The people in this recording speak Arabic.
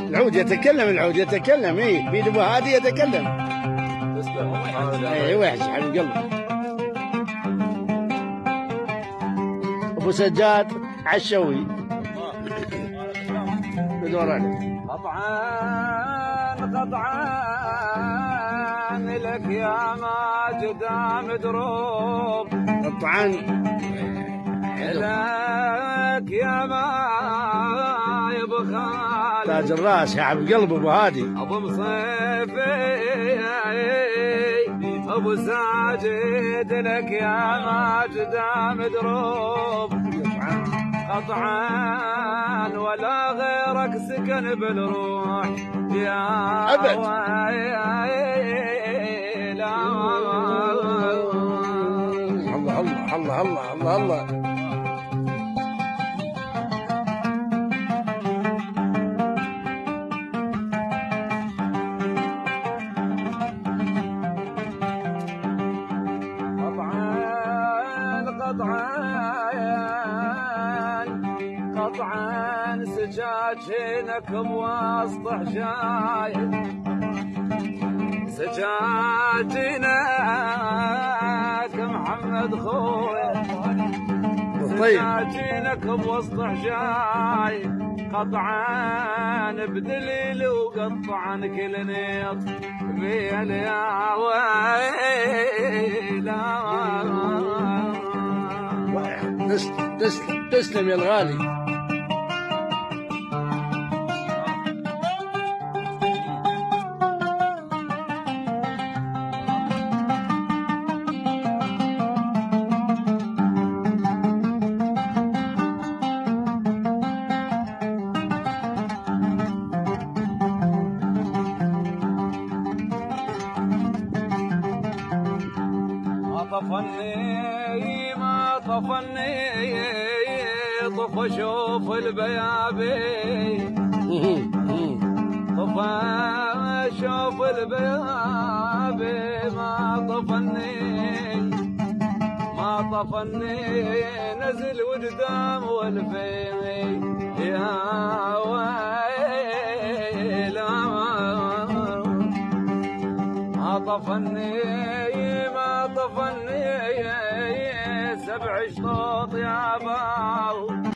العود يتكلم، العود يتكلم. ايه بيد ابو هادي يتكلم. اي وحش حبيب قلبي. ابو سجاد عشوي بدور عليه. قطعان لك يا ماجد مدروب، قطعان لك يا ما يبخال تاج الراس يا حبيب قلب ابو هادي. ابو مصيفي ابو ساجد لك يا ماجد مدروب، قطعان ولا غيرك سكن بالروح يا أبد. الله الله الله الله الله الله. قطعان سجاجينكم وسط حجاي، سجاجينك محمد خويا، سجاجينكم وسط حجاي، قطعان بدليل وقطعان كل نيط بيل يا ويلا. تسلم تسلم يا الغالي. ما طفني طف اشوف البيابي، طف اشوف البيابي، ما طفني نزل وقدام والفي يا ويلا. ما طفني سبع شطوط يا باو